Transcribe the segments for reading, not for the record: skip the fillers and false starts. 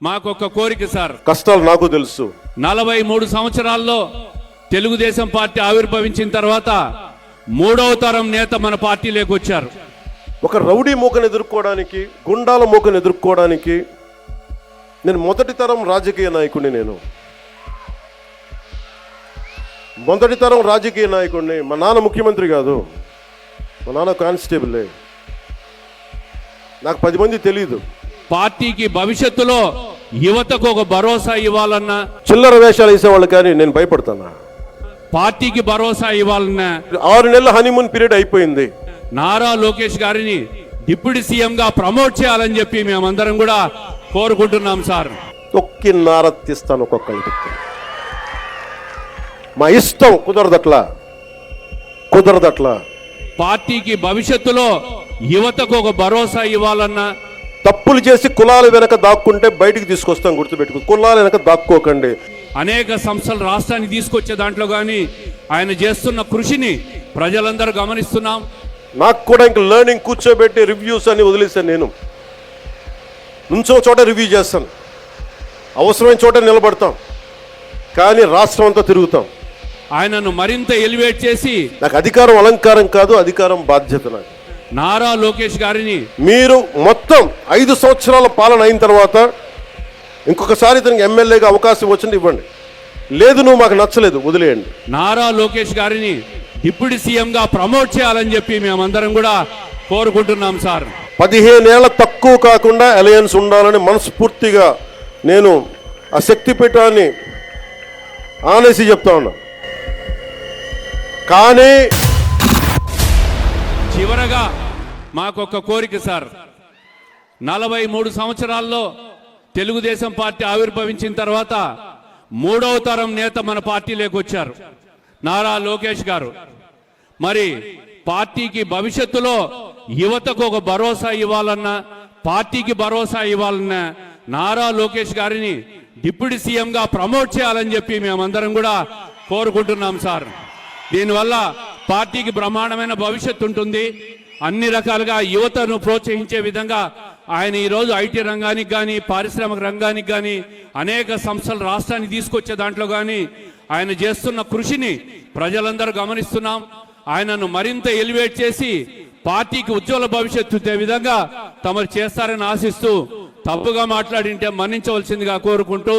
మాకొక కోరిక సార్. కష్టాలు నాకు తెలుసు. 43 సంవత్సరాల్లో తెలుగుదేశం పార్టీ ఆవిర్భవించిన తర్వాత 3వ తరం నేత మన పార్టీలోకి వచ్చారు. ఒక రౌడీ మూకను ఎదుర్కోవడానికి, గుండాల మూకను ఎదుర్కోవడానికి నేను మొదటి తరం రాజకీయ నాయకుడిని. నేను మొదటి తరం రాజకీయ నాయకుడిని. మా నాన్న ముఖ్యమంత్రి కాదు, మా నాన్న కానిస్టేబులే. నాకు 10 మంది తెలీదు. పార్టీకి భవిష్యత్తులో యువతకు ఒక భరోసా ఇవ్వాలన్నా, చిల్లర వేషాలు వేసేవాళ్ళు కానీ నేను భయపడతానా? పార్టీకి భరోసా ఇవ్వాలన్నా 6 నెలల హనీమూన్ పీరియడ్ అయిపోయింది. నారా లోకేష్ గారిని డిప్యూటీ సీఎం గా ప్రమోట్ చేయాలని చెప్పి మేమందరం కూడా కోరుకుంటున్నాం సార్. తొక్కి నారత్తిస్తాను ఒక్కొక్కరికి. మా ఇష్టం. కుదరదట్లా. పార్టీకి భవిష్యత్తులో యువతకు ఒక భరోసా ఇవ్వాలన్నా, తప్పులు చేసి కులాల వెనక దాక్కుంటే బయటికి తీసుకొస్తాం. గుర్తుపెట్టుకో, కులాల వెనక దాక్కోకండి. అనేక సంస్థలు రాష్ట్రానికి తీసుకొచ్చే దాంట్లో కానీ ఆయన చేస్తున్న కృషిని ప్రజలందరూ గమనిస్తున్నాం. నాకు కూడా ఇంక లెర్నింగ్ కూర్చోబెట్టి రివ్యూస్ అని వదిలేసాను. నేను నుంచో చోట రివ్యూ చేస్తాను, అవసరమైన చోట నిలబడతాం, కానీ రాష్ట్రం అంతా తిరుగుతాం. ఆయనను మరింత ఎలివేట్ చేసి, నాకు అధికారం అలంకారం కాదు, అధికారం బాధ్యత. నాకు నారా లోకేష్ గారిని మీరు మొత్తం 5 సంవత్సరాల పాలన అయిన తర్వాత ఇంకొకసారి ఇతనికి ఎమ్మెల్యేగా అవకాశం వచ్చింది ఇవ్వండి. లేదు నువ్వు మాకు నచ్చలేదు వదిలేయండి. నారా లోకేష్ గారిని డిప్యూటీ సీఎం గా ప్రమోట్ చేయాలని చెప్పి మేమందరం కూడా కోరుకుంటున్నాం సార్. 15 ఏళ్ల తక్కువ కాకుండా అలయన్స్ ఉండాలని మనస్ఫూర్తిగా నేను ఆ శక్తిపీఠాన్ని ఆనేసి చెప్తా ఉన్నా. కానీ చివరగా మాకొక కోరిక సార్. 43 సంవత్సరాల్లో తెలుగుదేశం పార్టీ ఆవిర్భవించిన తర్వాత 3వ తరం నేత మన పార్టీలోకి వచ్చారు, నారా లోకేష్ గారు. మరి పార్టీకి భవిష్యత్తులో యువతకు ఒక భరోసా ఇవ్వాలన్నా, పార్టీకి భరోసా ఇవ్వాలన్నా నారా లోకేష్ గారిని డిప్యూటీ సీఎం గా ప్రమోట్ చేయాలని చెప్పి మేమందరం కూడా కోరుకుంటున్నాం సార్. దీనివల్ల పార్టీకి బ్రహ్మాండమైన భవిష్యత్తు ఉంటుంది. అన్ని రకాలుగా యువతను ప్రోత్సహించే విధంగా ఆయన ఈరోజు ఐటీ రంగానికి కానీ, పారిశ్రామిక రంగానికి కానీ, అనేక సంస్థలు రాష్ట్రానికి తీసుకొచ్చే దాంట్లో కానీ ఆయన చేస్తున్న కృషిని ప్రజలందరూ గమనిస్తున్నాం. ఆయనను మరింత ఎలివేట్ చేసి పార్టీకి ఉజ్వల భవిష్యత్తు ఇచ్చే విధంగా తమరు చేస్తారని ఆశిస్తూ, తప్పుగా మాట్లాడింటే మన్నించవలసిందిగా కోరుకుంటూ,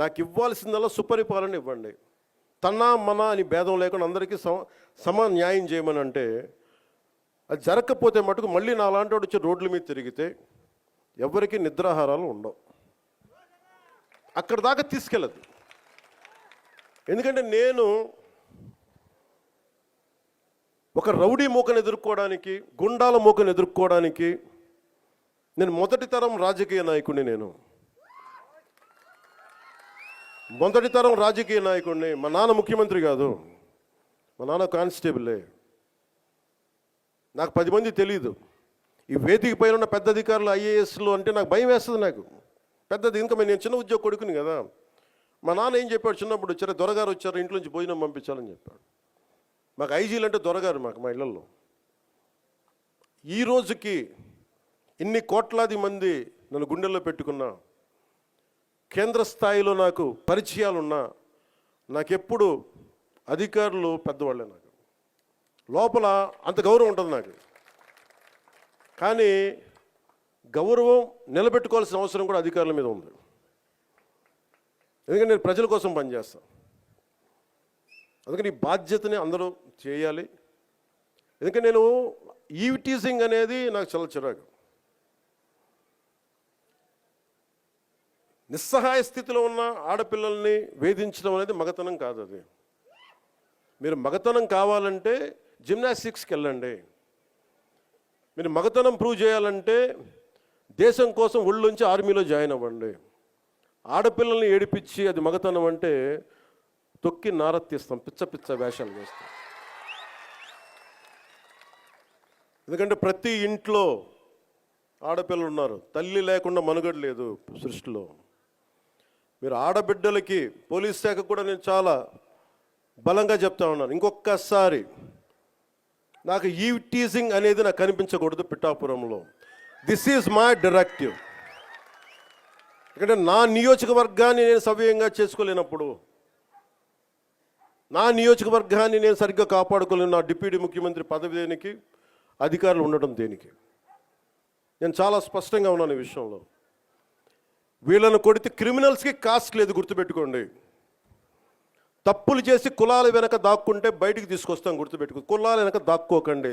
నాకు ఇవ్వాల్సిందల్లా సుపరిపాలన ఇవ్వండి. తన్నా మన అని భేదం లేకుండా అందరికీ సమ న్యాయం చేయమని అంటే, అది జరగకపోతే మటుకు మళ్ళీ నా లాంటి వాడు వచ్చి రోడ్ల మీద తిరిగితే ఎవరికి నిద్రాహారాలు ఉండవు. అక్కడ దాకా తీసుకెళ్ళదు. ఎందుకంటే నేను ఒక రౌడీ మూకను ఎదుర్కోవడానికి, గుండాల మూకను ఎదుర్కోవడానికి నేను మొదటి తరం రాజకీయ నాయకుడిని. నేను మొదటి తరం రాజకీయ నాయకుడిని. మా నాన్న ముఖ్యమంత్రి కాదు, మా నాన్న కానిస్టేబులే. నాకు 10 మంది తెలీదు. ఈ వేదిక పైన ఉన్న పెద్ద అధికారులు, ఐఏఎస్లు అంటే నాకు భయం వేస్తుంది. నాకు పెద్దది, ఇంకా నేను చిన్న ఉద్యోగ కొడుకుని కదా. మా నాన్న ఏం చెప్పాడు చిన్నప్పుడు, సరే దొరగారు వచ్చారు, ఇంట్లో నుంచి భోజనం పంపించాలని చెప్పాడు. మాకు ఐజీలు అంటే దొరగారు మా ఇళ్లలో. ఈ రోజుకి ఇన్ని కోట్లాది మంది నన్ను గుండెల్లో పెట్టుకున్నా, కేంద్ర స్థాయిలో నాకు పరిచయాలున్నా, నాకెప్పుడు అధికారులు పెద్దవాళ్ళే. నాకు లోపల అంత గౌరవం ఉంటుంది నాకు. కానీ గౌరవం నిలబెట్టుకోవాల్సిన అవసరం కూడా అధికారుల మీద ఉంది. ఎందుకంటే నేను ప్రజల కోసం పనిచేస్తాను. అందుకని ఈ బాధ్యతని అందరూ చేయాలి. ఎందుకంటే నేను ఈవిటీజింగ్ అనేది నాకు చాలా చిరాకు. నిస్సహాయ స్థితిలో ఉన్న ఆడపిల్లల్ని వేధించడం అనేది మగతనం కాదు. అది మీరు మగతనం కావాలంటే జిమ్నాస్టిక్స్కి వెళ్ళండి. మీరు మగతనం ప్రూవ్ చేయాలంటే దేశం కోసం ఒళ్ళొంచి ఆర్మీలో జాయిన్ అవ్వండి. ఆడపిల్లల్ని ఏడిపించి అది మగతనం అంటే తొక్కి నారత్తిస్తాం, పిచ్చ వేషాలు వేస్తాం. ఎందుకంటే ప్రతి ఇంట్లో ఆడపిల్లలు ఉన్నారు. తల్లి లేకుండా మనుగడ లేదు సృష్టిలో. మీరు ఆడబిడ్డలకి పోలీస్ శాఖ కూడా నేను చాలా బలంగా చెప్తా ఉన్నాను. ఇంకొకసారి నాకు ఈవ్ టీజింగ్ అనేది నాకు కనిపించకూడదు పిఠాపురంలో. This is my directive. ఎందుకంటే నా నియోజకవర్గాన్ని నేను సవ్యంగా చేసుకోలేనప్పుడు, నా నియోజకవర్గాన్ని నేను సరిగ్గా కాపాడుకోలేను, నా డిప్యూటీ ముఖ్యమంత్రి పదవి దేనికి, అధికారులు ఉండడం దేనికి? నేను చాలా స్పష్టంగా ఉన్నాను ఈ విషయంలో. వీళ్ళను కొడితే క్రిమినల్స్కి కాస్ట్ లేదు, గుర్తుపెట్టుకోండి. తప్పులు చేసి కులాల వెనక దాక్కుంటే బయటికి తీసుకొస్తాం, గుర్తుపెట్టుకో. కులాల వెనక దాక్కోకండి.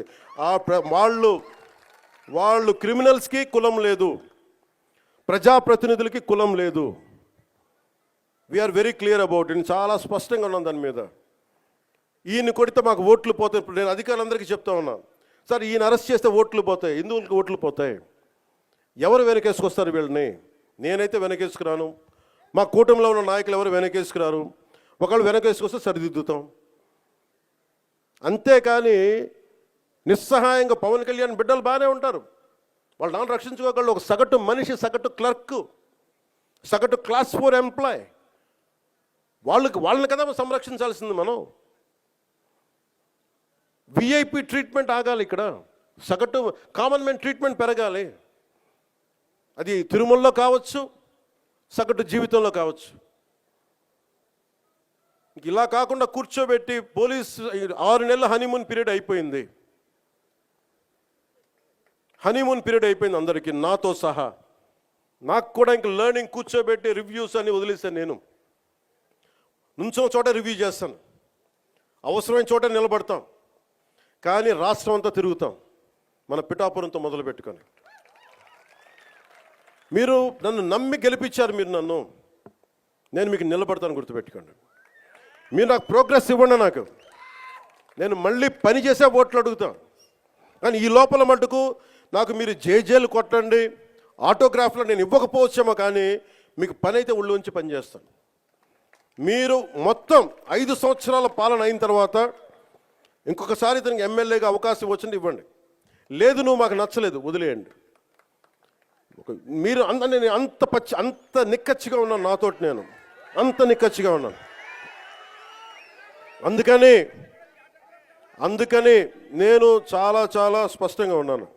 వాళ్ళు క్రిమినల్స్కి కులం లేదు, ప్రజాప్రతినిధులకి కులం లేదు. We're very clear about it. చాలా స్పష్టంగా ఉన్నాను దాని మీద. ఈయన కొడితే మాకు ఓట్లు పోతాయి. ఇప్పుడు నేను అధికారులందరికీ చెప్తా ఉన్నాను, సార్ ఈయన అరెస్ట్ చేస్తే ఓట్లు పోతాయి, హిందువులకి ఓట్లు పోతాయి. ఎవరు వెనకేసుకొస్తారు వీళ్ళని? నేనైతే వెనకేసుకురాను, మా కూటమిలో ఉన్న నాయకులు ఎవరు వెనకేసుకురారు. ఒకళ్ళు వెనకేసుకొస్తే సరిదిద్దుతాం. అంతేకాని నిస్సహాయంగా పవన్ కళ్యాణ్ బిడ్డలు బాగానే ఉంటారు, వాళ్ళు నాన్న రక్షించుకోగలరు. ఒక సగటు మనిషి, సగటు క్లర్క్, సగటు క్లాస్ 4 ఎంప్లాయ్, వాళ్ళని కదా సంరక్షించాల్సింది మనం. విఐపి ట్రీట్మెంట్ ఆగాలి ఇక్కడ, సగటు కామన్ మ్యాన్ ట్రీట్మెంట్ పెరగాలి. అది తిరుమలలో కావచ్చు, సగటు జీవితంలో కావచ్చు. ఇలా కాకుండా కూర్చోబెట్టి పోలీస్ 6 నెలల హనీమూన్ పీరియడ్ అయిపోయింది. హనీమూన్ పీరియడ్ అయిపోయింది అందరికీ, నాతో సహా. నాకు కూడా ఇంక లెర్నింగ్, కూర్చోబెట్టి రివ్యూస్ అని వదిలేసాను. నేను నుంచో చోట రివ్యూ చేస్తాను, అవసరమైన చోట నిలబడతాం, కానీ రాష్ట్రం అంతా తిరుగుతాం, మన పిఠాపురంతో మొదలు పెట్టుకొని. మీరు నన్ను నమ్మి గెలిపించారు, మీరు నన్ను, నేను మీకు నిలబడతాను, గుర్తుపెట్టుకోండి. మీరు నాకు ప్రోగ్రెస్ ఇవ్వండి, నేను మళ్ళీ పని చేసే ఓట్లు అడుగుతాను. కానీ ఈ లోపల మటుకు నాకు మీరు జేజేలు కొట్టండి, ఆటోగ్రాఫ్లో నేను ఇవ్వకపోవచ్చేమో, కానీ మీకు పని అయితే ఉళ్ళోంచి పని చేస్తాను. మీరు మొత్తం 5 సంవత్సరాల పాలన అయిన తర్వాత ఇంకొకసారి ఇతనికి ఎమ్మెల్యేగా అవకాశం వచ్చింది ఇవ్వండి, లేదు నువ్వు మాకు నచ్చలేదు వదిలేయండి. మీరు నేను అంత నిక్కచ్చిగా ఉన్నాను, నాతోటి నేను అంత నిక్కచ్చిగా ఉన్నాను. అందుకని నేను చాలా స్పష్టంగా ఉన్నాను.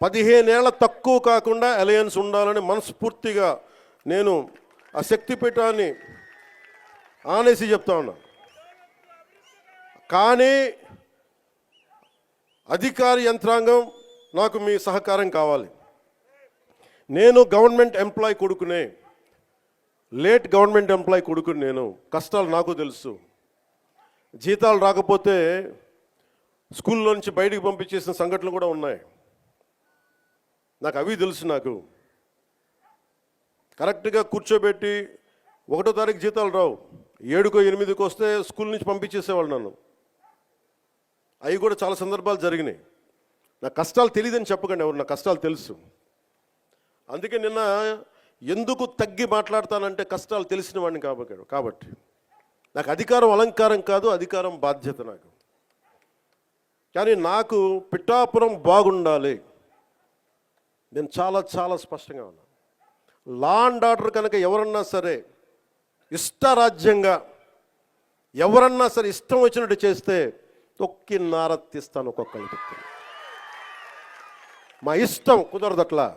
15 ఏళ్ల తక్కువ కాకుండా అలయన్స్ ఉండాలని మనస్ఫూర్తిగా నేను ఆ శక్తిపీఠాన్ని ఆనేసి చెప్తా ఉన్నాను. కానీ అధికార యంత్రాంగం నాకు మీ సహకారం కావాలి. నేను గవర్నమెంట్ ఎంప్లాయ్ కొడుకునే, లేట్ గవర్నమెంట్ ఎంప్లాయ్ కొడుకుని. నేను కష్టాలు నాకు తెలుసు. జీతాలు రాకపోతే స్కూల్లో నుంచి బయటికి పంపించేసిన సంఘటనలు కూడా ఉన్నాయి, నాకు అవి తెలుసు. నాకు కరెక్ట్గా కూర్చోబెట్టి 1వ తారీఖు జీతాలు రావు, 7కో 8కో వస్తే స్కూల్ నుంచి పంపించేసేవాళ్ళు నన్ను. అవి కూడా చాలా సందర్భాలు జరిగినాయి. నా కష్టాలు తెలియదని చెప్పకండి ఎవరు, నా కష్టాలు తెలుసు. అందుకే నిన్న ఎందుకు తగ్గి మాట్లాడతానంటే కష్టాలు తెలిసిన వాడిని కాబట్టి. నాకు అధికారం అలంకారం కాదు, అధికారం బాధ్యత నాకు. కానీ నాకు పిఠాపురం బాగుండాలి, నేను చాలా స్పష్టంగా ఉన్నాను. లా అండ్ ఆర్డర్ కనుక ఎవరన్నా సరే ఇష్టారాజ్యంగా, ఎవరన్నా సరే ఇష్టం వచ్చినట్టు చేస్తే తొక్కి నారత్తిస్తాను, ఒక్కొక్కరికి చెప్తాను. మా ఇష్టం కుదరదట్లా.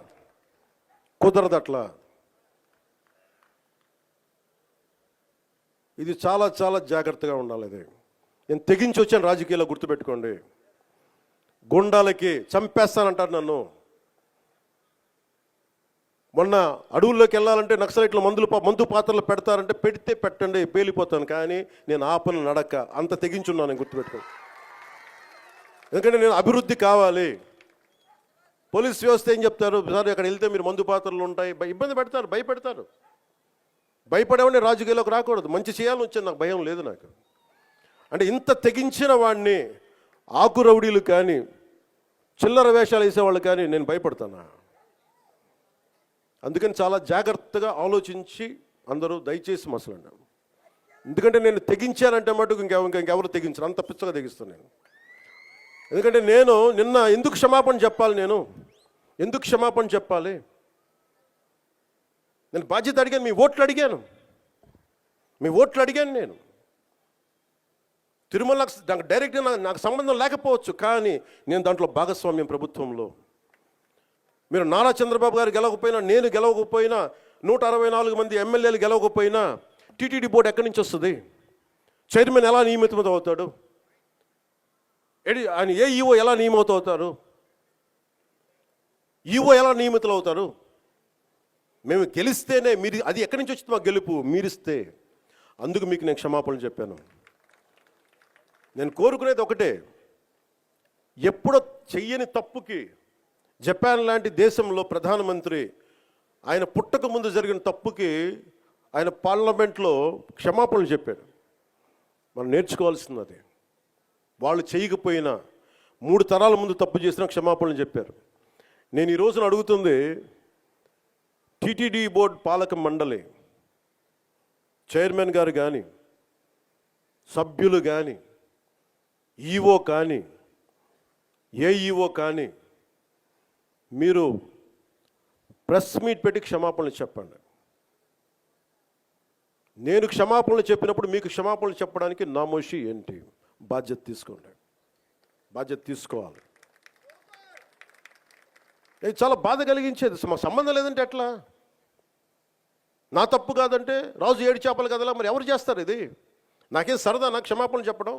ఇది చాలా జాగ్రత్తగా ఉండాలి. ఇది నేను తెగించి వచ్చాను రాజకీయాల్లో, గుర్తుపెట్టుకోండి. గుండాలకి చంపేస్తానంటారు నన్ను. మొన్న అడవుల్లోకి వెళ్ళాలంటే నక్సలైట్లు మందు పాత్రలు పెడతారంటే పెడితే పెట్టండి, పేలిపోతాను, కానీ నేను ఆపను నడక. అంత తెగించున్నాను, నేను గుర్తుపెట్టుకోండి. ఎందుకంటే నేను అభివృద్ధి కావాలి. పోలీస్ వ్యవస్థ ఏం చెప్తారు, సార్ అక్కడ వెళ్తే మీరు మందు పాత్రలు ఉంటాయి, ఇబ్బంది పెడతారు, భయపెడతారు. భయపడేవాడిని రాజకీయాల్లోకి రాకూడదు. మంచి చేయాలని వచ్చేది, నాకు భయం లేదు. నాకు అంటే ఇంత తెగించిన వాడిని ఆకు రౌడీలు కానీ, చిల్లర వేషాలు వేసేవాళ్ళు కానీ నేను భయపడతానా? అందుకని చాలా జాగ్రత్తగా ఆలోచించి అందరూ దయచేసి మసలండి. ఎందుకంటే నేను తెగించానంటే మటుకు ఇంకెవరు తెగించరు, అంత పిచ్చగా తెగిస్తాను నేను. ఎందుకంటే నేను నిన్న ఎందుకు క్షమాపణ చెప్పాలి, ఎందుకు క్షమాపణ చెప్పాలి? నేను బాధ్యత అడిగాను, మీ ఓట్లు అడిగాను నేను. తిరుమల నాకు డైరెక్ట్గా నాకు సంబంధం లేకపోవచ్చు, కానీ నేను దాంట్లో భాగస్వామ్యం ప్రభుత్వంలో. మీరు నారా చంద్రబాబు గారు గెలవకపోయినా, నేను గెలవకపోయినా 164 మంది ఎమ్మెల్యేలు గెలవకపోయినా టీటీడీ బోర్డు ఎక్కడి నుంచి వస్తుంది? చైర్మన్ ఎలా నియమితం అవుతాడు? ఆయన ఏ ఈఓ ఎలా నియమితం అవుతారు? ఈఓ ఎలా నియమితులు అవుతారు? మేము గెలిస్తేనే మీరు, అది ఎక్కడి నుంచి వచ్చింది? మా గెలుపు మీరిస్తే. అందుకు మీకు నేను క్షమాపణలు చెప్పాను. నేను కోరుకునేది ఒకటే, ఎప్పుడో చెయ్యని తప్పుకి జపాన్ లాంటి దేశంలో ప్రధానమంత్రి ఆయన పుట్టక ముందు జరిగిన తప్పుకి ఆయన పార్లమెంట్లో క్షమాపణలు చెప్పాడు. మనం నేర్చుకోవాల్సింది అది. వాళ్ళు చేయకపోయినా 3 తరాల ముందు తప్పు చేసినా క్షమాపణలు చెప్పారు. నేను ఈ రోజున అడుగుతుంది, టీటీడీ బోర్డు పాలక మండలి చైర్మన్ గారు కానీ, సభ్యులు కానీ, ఈఓ కానీ, ఏఈఓ కానీ, మీరు ప్రెస్ మీట్ పెట్టి క్షమాపణలు చెప్పండి. నేను క్షమాపణలు చెప్పినప్పుడు మీకు క్షమాపణలు చెప్పడానికి నామోషి ఏంటి? బాధ్యత తీసుకోండి, బాధ్యత తీసుకోవాలి. ఇది చాలా బాధ కలిగించేది. మాకు సంబంధం లేదంటే ఎట్లా? నా తప్పు కాదంటే రాజు 7 చేపలు కదలా, మరి ఎవరు చేస్తారు ఇది? నాకేం సరదా నాకు క్షమాపణలు చెప్పడం?